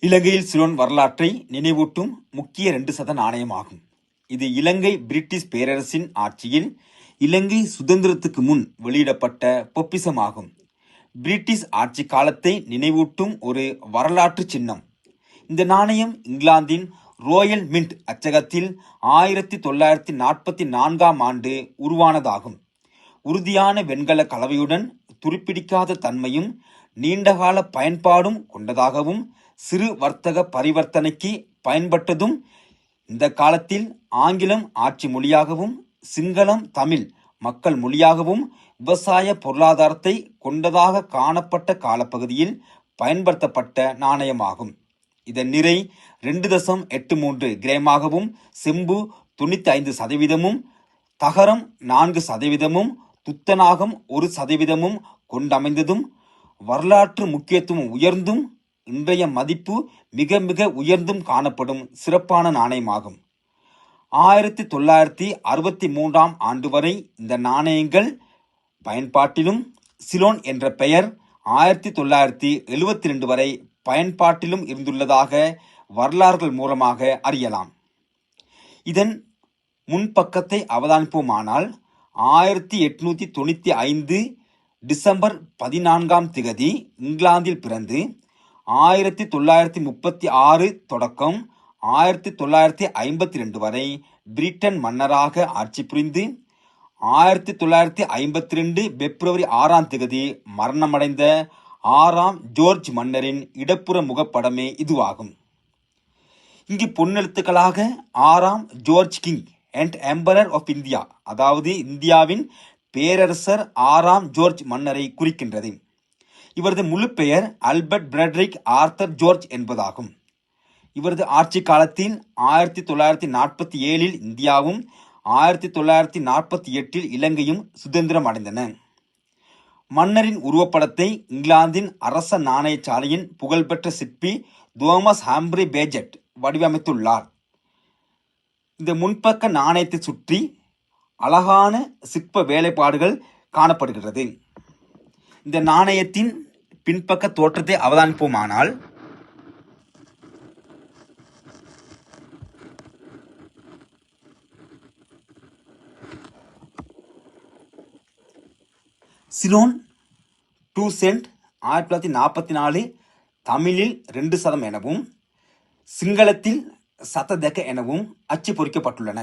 இலங்கையில் சிலோன் வரலாற்றை நினைவூட்டும் முக்கிய 2 சத நாணயமாகும். இது இலங்கை பிரிட்டிஷ் பேரரசின் ஆட்சியில் இலங்கை சுதந்திரத்துக்கு முன் வெளியிடப்பட்ட பொப்பிசமாகும். பிரிட்டிஷ் ஆட்சி காலத்தை நினைவூட்டும் ஒரு வரலாற்று சின்னம். இந்த நாணயம் இங்கிலாந்தின் ரோயல் மின்ட் அச்சகத்தில் 1944ஆம் ஆண்டு உருவானதாகும். உறுதியான வெண்கல கலவையுடன் துருப்பிடிக்காத தன்மையும் நீண்டகால பயன்பாடும் கொண்டதாகவும் சிறு வர்த்தக பரிவர்த்தனைக்கு பயன்பட்டதும் இந்த காலத்தில் ஆங்கிலம் ஆட்சி மொழியாகவும் சிங்களம் தமிழ் மக்கள் மொழியாகவும் விவசாய பொருளாதாரத்தை கொண்டதாக காணப்பட்ட காலப்பகுதியில் பயன்படுத்தப்பட்ட நாணயமாகும். இதன் நிறை 2.83 கிராமாகவும் செம்பு 95%, தகரம் 4%, துத்தநாகம் 1% கொண்டமைந்ததும் வரலாற்று முக்கியத்துவம் உயர்ந்தும் இன்றைய மதிப்பு மிக மிக உயர்ந்தும் காணப்படும் சிறப்பான நாணயமாகும். 1963ஆம் ஆண்டு வரை இந்த நாணயங்கள் பயன்பாட்டிலும் சிலோன் என்ற பெயர் 1972 வரை பயன்பாட்டிலும் இருந்துள்ளதாக வரலாறுகள் மூலமாக அறியலாம். இதன் முன்பக்கத்தை அவதானிப்போமானால் 1895 டிசம்பர் 14ஆம் திகதி இங்கிலாந்தில் பிறந்து 1936 தொடக்கம் 1952 வரை பிரிட்டன் மன்னராக ஆட்சி புரிந்து 1952 பிப்ரவரி 6ஆம் திகதி மரணமடைந்த 6ஆம் ஜோர்ஜ் மன்னரின் இடப்புற முகப்படமே இதுவாகும். இங்கு பொன்னெழுத்துக்களாக 6ஆம் George king and emperor of India, அதாவது இந்தியாவின் பேரரசர் 6ஆம் ஜோர்ஜ் மன்னரை குறிக்கின்றது. இவரது முழு பெயர் ஆல்பர்ட் பிரெட்ரிக் ஆர்தர் ஜோர்ஜ் என்பதாகும். இவரது ஆட்சி காலத்தில் 1947 இந்தியாவும் 1948 இலங்கையும் சுதந்திரம் அடைந்தன. மன்னரின் உருவப்படத்தை இங்கிலாந்தின் அரச நாணயசாலையின் புகழ்பெற்ற சிற்பி தோமஸ் ஹாம்ப்ரி பேஜெட் வடிவமைத்துள்ளார். இந்த முன்பக்க நாணயத்தை சுற்றி அழகான சிற்ப வேலைப்பாடுகள் காணப்படுகிறது. இந்த நாணயத்தின் பின்பக்க தோற்றத்தை அவதானிப்போமானால் சிலோன் 2 சென்ட் 1944 தமிழில் 2% எனவும் சிங்களத்தில் சததெக எனவும் அச்சு பொறிக்கப்பட்டுள்ளன.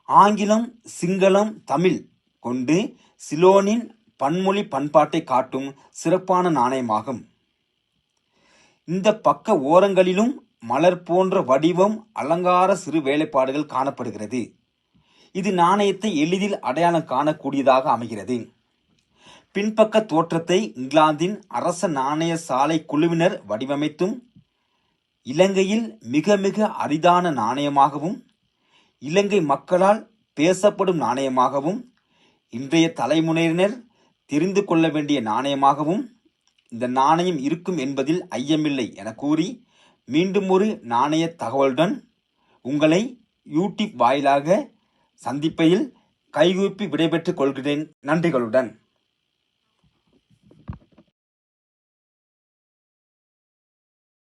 ஆங்கிலம் சிங்களம் தமிழ் கொண்டு சிலோனின் பன்மொழி பண்பாட்டை காட்டும் சிறப்பான நாணயமாகும். இந்த பக்க ஓரங்களிலும் மலர் போன்ற வடிவம் அலங்கார சிறு வேலைப்பாடுகள் காணப்படுகிறது. இது நாணயத்தை எளிதில் அடையாளம் காணக்கூடியதாக அமைகிறது. பின்பக்க தோற்றத்தை இங்கிலாந்தின் அரச நாணய சாலை குழுவினர் வடிவமைத்தும் இலங்கையில் மிக மிக அரிதான நாணயமாகவும் இலங்கை மக்களால் பேசப்படும் நாணயமாகவும் இன்றைய தலைமுறையினர் தெரிந்து கொள்ள வேண்டிய நாணயமாகவும் இந்த நாணயம் இருக்கும் என்பதில் ஐயமில்லை என கூறி மீண்டும் ஒரு நாணய தகவலுடன் உங்களை யூடியூப் வாயிலாக சந்திப்பதில் கைகூப்பி விடைபெற்றுக் கொள்கிறேன். நன்றிகளுடன்.